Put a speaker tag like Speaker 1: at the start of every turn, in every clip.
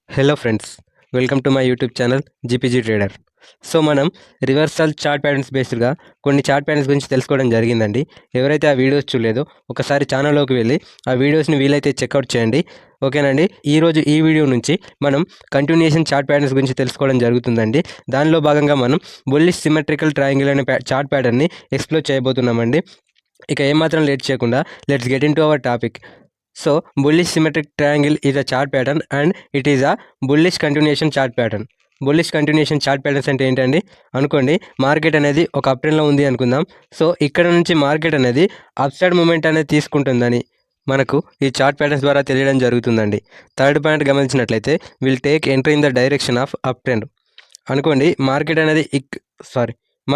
Speaker 1: Hello friends, welcome to my YouTube channel GPG trader. So మనం reversal chart patterns బేస్డ్గా కొన్ని chart patterns గురించి తెలుసుకోవడం జరిగిందండి. ఎవరైతే ఆ వీడియోస్ చూడలేదో ఒకసారి ఛానల్లోకి వెళ్ళి ఆ వీడియోస్ని వీలైతే చెక్అవుట్ చేయండి. ఓకేనండి. ఈరోజు ఈ వీడియో నుంచి మనం కంటిన్యూషన్ చార్ట్ ప్యాటర్న్స్ గురించి తెలుసుకోవడం జరుగుతుందండి. దానిలో భాగంగా మనం బుల్లిష్ సిమెట్రికల్ ట్రయాంగిల్ అనే చార్ట్ ప్యాటర్న్ని ఎక్స్ప్లోర్ చేయబోతున్నామండి. ఇక ఏమాత్రం లేట్ చేయకుండా let's get in to our topic. So bullish symmetric triangle is a chart pattern and it is a bullish continuation chart pattern. Bullish continuation chart patterns అంటే ఏంటండి అనుకోండి, market అనేది ఒక up ట్రెండ్లో ఉంది అనుకుందాం. సో ఇక్కడ నుంచి మార్కెట్ అనేది అప్ సైడ్ మూమెంట్ అనేది తీసుకుంటుందని మనకు ఈ చార్ట్ ప్యాటర్న్స్ ద్వారా తెలియడం జరుగుతుందండి. థర్డ్ పాయింట్ గమనించినట్లయితే will take entry in the direction of up trend. అనుకోండి మార్కెట్ అనేది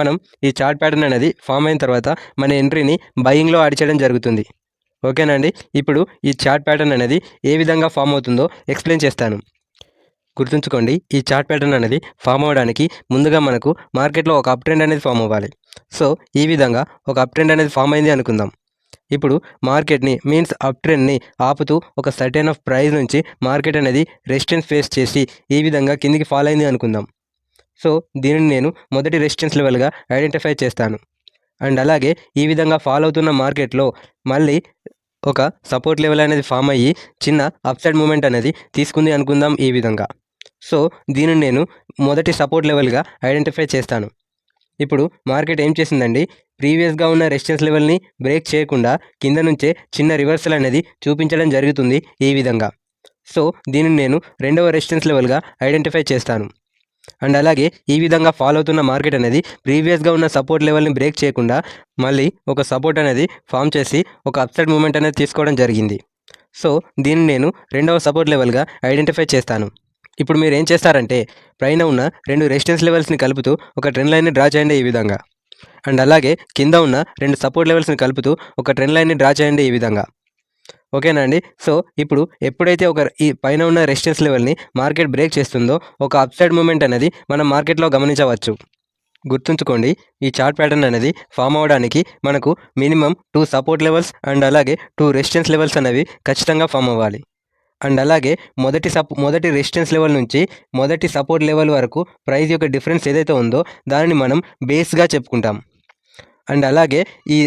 Speaker 1: మనం ఈ చార్ట్ ప్యాటర్న్ అనేది ఫామ్ అయిన తర్వాత మన ఎంట్రీని బయింగ్లో యాడ్ చేయడం జరుగుతుంది. ఓకేనండి. ఇప్పుడు ఈ చార్ట్ ప్యాటర్న్ అనేది ఏ విధంగా ఫామ్ అవుతుందో ఎక్స్ప్లెయిన్ చేస్తాను. గుర్తుంచుకోండి, ఈ చార్ట్ ప్యాటర్న్ అనేది ఫామ్ అవ్వడానికి ముందుగా మనకు మార్కెట్లో ఒక అప్ ట్రెండ్ అనేది ఫామ్ అవ్వాలి. సో ఈ విధంగా ఒక అప్ ట్రెండ్ అనేది ఫామ్ అయింది అనుకుందాం. ఇప్పుడు మార్కెట్ని మీన్స్ అప్ ట్రెండ్ని ఆపుతూ ఒక సర్టెన్ ఆఫ్ ప్రైస్ నుంచి మార్కెట్ అనేది రెసిస్టెన్స్ ఫేస్ చేసి ఈ విధంగా కిందికి ఫాల్ అయింది అనుకుందాం. సో దీనిని నేను మొదటి రెసిస్టెన్స్ లెవెల్గా ఐడెంటిఫై చేస్తాను. అండ్ అలాగే ఈ విధంగా ఫాల్ అవుతున్న మార్కెట్లో మళ్ళీ ఒక సపోర్ట్ లెవెల్ అనేది ఫామ్ అయ్యి చిన్న అప్సైడ్ మూమెంట్ అనేది తీసుకుంది అనుకుందాం ఈ విధంగా. సో దీనిని నేను మొదటి సపోర్ట్ లెవెల్గా ఐడెంటిఫై చేస్తాను. ఇప్పుడు మార్కెట్ ఏం చేసిందండి, ప్రీవియస్గా ఉన్న రెసిస్టెన్స్ లెవెల్ని బ్రేక్ చేయకుండా కింద నుంచే చిన్న రివర్సల్ అనేది చూపించడం జరుగుతుంది ఈ విధంగా. సో దీనిని నేను రెండవ రెసిస్టెన్స్ లెవెల్గా ఐడెంటిఫై చేస్తాను. అండ్ అలాగే ఈ విధంగా ఫాలో అవుతున్న మార్కెట్ అనేది ప్రీవియస్గా ఉన్న సపోర్ట్ లెవెల్ని బ్రేక్ చేయకుండా మళ్ళీ ఒక సపోర్ట్ అనేది ఫామ్ చేసి ఒక అప్సైడ్ మూమెంట్ అనేది తీసుకోవడం జరిగింది. సో దీన్ని నేను రెండవ సపోర్ట్ లెవెల్గా ఐడెంటిఫై చేస్తాను. ఇప్పుడు మీరు ఏం చేస్తారంటే పైన ఉన్న రెండు రెసిస్టెన్స్ లెవెల్స్ని కలుపుతూ ఒక ట్రెండ్ లైన్ని డ్రా చేయండి ఈ విధంగా. అండ్ అలాగే కింద ఉన్న రెండు సపోర్ట్ లెవెల్స్ని కలుపుతూ ఒక ట్రెండ్ లైన్ని డ్రా చేయండి ఈ విధంగా. ఓకేనా అండి. సో ఇప్పుడు ఎప్పుడైతే ఈ పైన ఉన్న రెసిస్టెన్స్ లెవెల్ని మార్కెట్ బ్రేక్ చేస్తుందో ఒక అప్సైడ్ మూమెంట్ అనేది మనం మార్కెట్లో గమనించవచ్చు. గుర్తుంచుకోండి, ఈ చార్ట్ ప్యాటర్న్ అనేది ఫామ్ అవ్వడానికి మనకు మినిమం 2 సపోర్ట్ లెవెల్స్ అండ్ అలాగే 2 రెసిస్టెన్స్ లెవెల్స్ అనేవి ఖచ్చితంగా ఫామ్ అవ్వాలి. అండ్ అలాగే మొదటి రెసిస్టెన్స్ లెవెల్ నుంచి మొదటి సపోర్ట్ లెవెల్ వరకు ప్రైస్ యొక్క డిఫరెన్స్ ఏదైతే ఉందో దానిని మనం బేస్గా చెప్పుకుంటాం. అండ్ అలాగే ఈ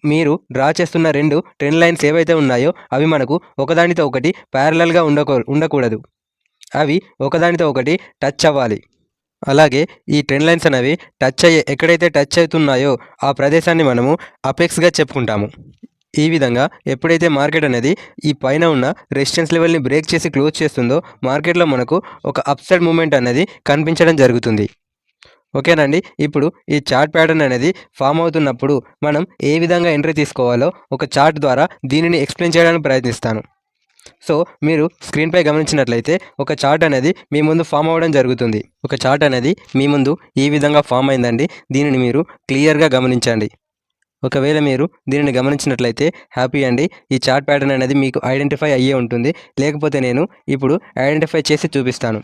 Speaker 1: మీరు డ్రా చేస్తున్న రెండు ట్రెండ్ లైన్స్ ఏవైతే ఉన్నాయో అవి మనకు ఒకదానితో ఒకటి ప్యారలల్గా ఉండకూడదు. అవి ఒకదానితో ఒకటి టచ్ అవ్వాలి. అలాగే ఈ ట్రెండ్ లైన్స్ అనేవి ఎక్కడైతే టచ్ అవుతున్నాయో ఆ ప్రదేశాన్ని మనము అపెక్స్గా చెప్పుకుంటాము. ఈ విధంగా ఎప్పుడైతే మార్కెట్ అనేది ఈ పైన ఉన్న రెసిస్టెన్స్ లెవెల్ని బ్రేక్ చేసి క్లోజ్ చేస్తుందో మార్కెట్లో మనకు ఒక అప్సైడ్ మూమెంట్ అనేది కనిపించడం జరుగుతుంది. ఓకేనండి. ఇప్పుడు ఈ చార్ట్ ప్యాటర్న్ అనేది ఫామ్ అవుతున్నప్పుడు మనం ఏ విధంగా ఎంట్రీ తీసుకోవాలో ఒక చార్ట్ ద్వారా దీనిని ఎక్స్ప్లెయిన్ చేయడానికి ప్రయత్నిస్తాను. సో మీరు స్క్రీన్పై గమనించినట్లయితే ఒక చార్ట్ అనేది మీ ముందు ఫామ్ అవ్వడం జరుగుతుంది. ఒక చార్ట్ అనేది మీ ముందు ఈ విధంగా ఫామ్ అయిందండి. దీనిని మీరు క్లియర్గా గమనించండి. ఒకవేళ మీరు దీనిని గమనించినట్లయితే హ్యాపీ అండి, ఈ చార్ట్ ప్యాటర్న్ అనేది మీకు ఐడెంటిఫై అయ్యే ఉంటుంది. లేకపోతే నేను ఇప్పుడు ఐడెంటిఫై చేసి చూపిస్తాను.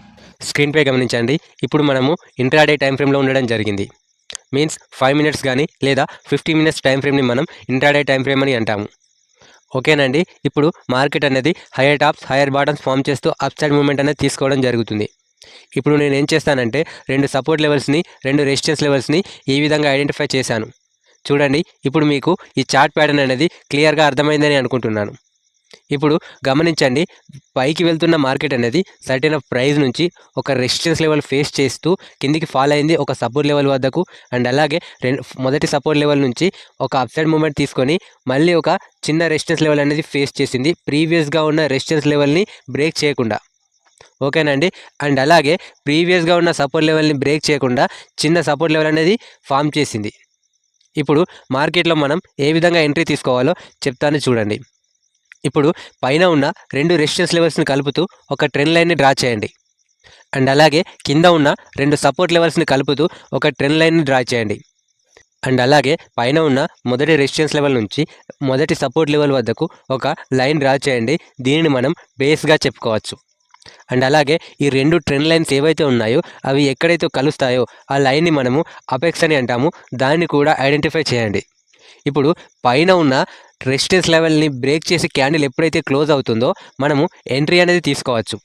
Speaker 1: స్క్రీన్పై గమనించండి. ఇప్పుడు మనము ఇంట్రాడే టైం ఫ్రేమ్లో ఉండడం జరిగింది. మీన్స్ 5 మినిట్స్ కానీ లేదా 50 మినిట్స్ టైం ఫ్రేమ్ని మనం ఇంట్రాడే టైం ఫ్రేమ్ అని అంటాము. ఓకేనండి. ఇప్పుడు మార్కెట్ అనేది higher tops higher bottoms form చేస్తూ అప్ సైడ్ మూమెంట్ అనేది తీసుకోవడం జరుగుతుంది. ఇప్పుడు నేను ఏం చేస్తానంటే రెండు సపోర్ట్ లెవెల్స్ని రెండు రెసిస్టెన్స్ లెవెల్స్ని ఈ విధంగా ఐడెంటిఫై చేశాను. చూడండి, ఇప్పుడు మీకు ఈ చార్ట్ ప్యాటర్న్ అనేది క్లియర్గా అర్థమైందని అనుకుంటున్నాను. ఇప్పుడు గమనించండి, పైకి వెళ్తున్న మార్కెట్ అనేది సర్టెన్ ఆఫ్ ప్రైస్ నుంచి ఒక రెసిస్టెన్స్ లెవెల్ ఫేస్ చేస్తూ కిందికి ఫాల్ అయింది ఒక సపోర్ట్ లెవెల్ వద్దకు. అండ్ అలాగే మొదటి సపోర్ట్ లెవెల్ నుంచి ఒక అప్సైడ్ మూమెంట్ తీసుకొని మళ్ళీ ఒక చిన్న రెసిస్టెన్స్ లెవెల్ అనేది ఫేస్ చేసింది ప్రీవియస్గా ఉన్న రెసిస్టెన్స్ లెవెల్ని బ్రేక్ చేయకుండా. ఓకేనండి. అండ్ అలాగే ప్రీవియస్గా ఉన్న సపోర్ట్ లెవెల్ని బ్రేక్ చేయకుండా చిన్న సపోర్ట్ లెవెల్ అనేది ఫామ్ చేసింది. ఇప్పుడు మార్కెట్లో మనం ఏ విధంగా ఎంట్రీ తీసుకోవాలో చెప్తాను చూడండి. ఇప్పుడు పైన ఉన్న రెండు రెసిస్టెన్స్ లెవెల్స్ని కలుపుతూ ఒక ట్రెండ్ లైన్ని డ్రా చేయండి. అండ్ అలాగే కింద ఉన్న రెండు సపోర్ట్ లెవెల్స్ని కలుపుతూ ఒక ట్రెండ్ లైన్ని డ్రా చేయండి. అండ్ అలాగే పైన ఉన్న మొదటి రెసిస్టెన్స్ లెవెల్ నుంచి మొదటి సపోర్ట్ లెవెల్ వద్దకు ఒక లైన్ డ్రా చేయండి. దీనిని మనం బేస్గా చెప్పుకోవచ్చు. అండ్ అలాగే ఈ రెండు ట్రెండ్ లైన్స్ ఏవైతే ఉన్నాయో అవి ఎక్కడైతే కలుస్తాయో ఆ లైన్ని మనము అపెక్స్ అని అంటాము. దాన్ని కూడా ఐడెంటిఫై చేయండి. ఇప్పుడు పైన ఉన్న రెసిస్టెన్స్ లెవెల్ని బ్రేక్ చేసి క్యాండిల్ ఎప్పుడైతే క్లోజ్ అవుతుందో మనము ఎంట్రీ అనేది తీసుకోవచ్చు.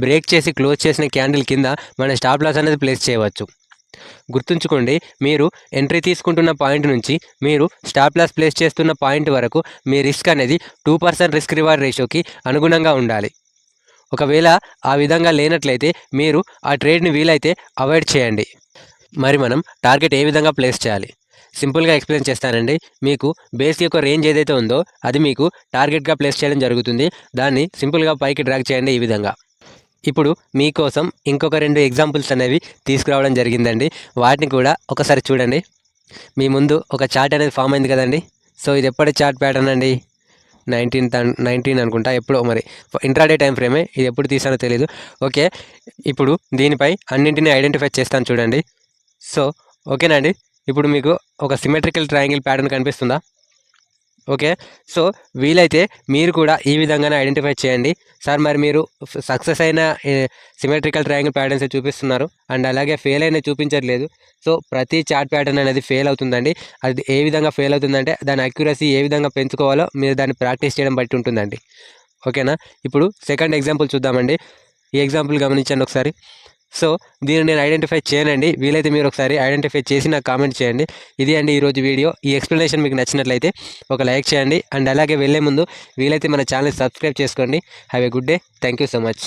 Speaker 1: బ్రేక్ చేసి క్లోజ్ చేసిన క్యాండిల్ కింద మన స్టాప్ లాస్ అనేది ప్లేస్ చేయవచ్చు. గుర్తుంచుకోండి, మీరు ఎంట్రీ తీసుకుంటున్న పాయింట్ నుంచి మీరు స్టాప్ లాస్ ప్లేస్ చేస్తున్న పాయింట్ వరకు మీ రిస్క్ అనేది 2% రిస్క్ రివార్డ్ రేషియోకి అనుగుణంగా ఉండాలి. ఒకవేళ ఆ విధంగా లేనట్లయితే మీరు ఆ ట్రేడ్ని వీలైతే అవాయిడ్ చేయండి. మరి మనం టార్గెట్ ఏ విధంగా ప్లేస్ చేయాలి సింపుల్గా ఎక్స్ప్లెయిన్ చేస్తానండి. మీకు బేస్ యొక్క రేంజ్ ఏదైతే ఉందో అది మీకు టార్గెట్గా ప్లేస్ చేయడం జరుగుతుంది. దాన్ని సింపుల్గా పైకి డ్రాగ్ చేయండి ఈ విధంగా. ఇప్పుడు మీకోసం ఇంకొక 2 ఎగ్జాంపుల్స్ అనేవి తీసుకురావడం జరిగిందండి. వాటిని కూడా ఒకసారి చూడండి. మీ ముందు ఒక చార్ట్ అనేది ఫామ్ అయింది కదండి. సో ఇది ఎప్పటి చార్ట్ ప్యాటర్న్ అండి? 19 అనుకుంటా, ఎప్పుడో మరి ఇంట్రాడే టైం ఫ్రేమే. ఇది ఎప్పుడు తీసానో తెలీదు. ఓకే, ఇప్పుడు దీనిపై అన్నింటినీ ఐడెంటిఫై చేస్తాను చూడండి. సో ఓకేనా అండి. ఇప్పుడు మీకు ఒక సిమెట్రికల్ ట్రయాంగిల్ ప్యాటర్న్ కనిపిస్తుందా? ఓకే, సో వీలైతే మీరు కూడా ఈ విధంగానే ఐడెంటిఫై చేయండి. సార్ మరి మీరు సక్సెస్ అయిన సిమెట్రికల్ ట్రయాంగిల్ ప్యాటర్న్స్ చూపిస్తున్నారు అండ్ అలాగే ఫెయిల్ అయినా చూపించట్లేదు. సో ప్రతి చార్ట్ ప్యాటర్న్ అనేది ఫెయిల్ అవుతుందండి. అది ఏ విధంగా ఫెయిల్ అవుతుందంటే దాని అక్యురసీ ఏ విధంగా పెంచుకోవాలో మీరు దాన్ని ప్రాక్టీస్ చేయడం బట్టి ఉంటుందండి. ఓకేనా. ఇప్పుడు సెకండ్ ఎగ్జాంపుల్ చూద్దామండి. ఈ ఎగ్జాంపుల్ గమనించండి ఒకసారి. సో దీన్ని నేను ఐడెంటిఫై చేయనండి. వీలైతే మీరు ఒకసారి ఐడెంటిఫై చేసి నాకు కామెంట్ చేయండి. ఇది అండి ఈరోజు వీడియో. ఈ ఎక్స్ప్లెనేషన్ మీకు నచ్చినట్లయితే ఒక లైక్ చేయండి అండ్ అలాగే వెళ్ళే ముందు వీలైతే మన ఛానల్ సబ్స్క్రైబ్ చేసుకోండి. Have a good day. Thank you so much.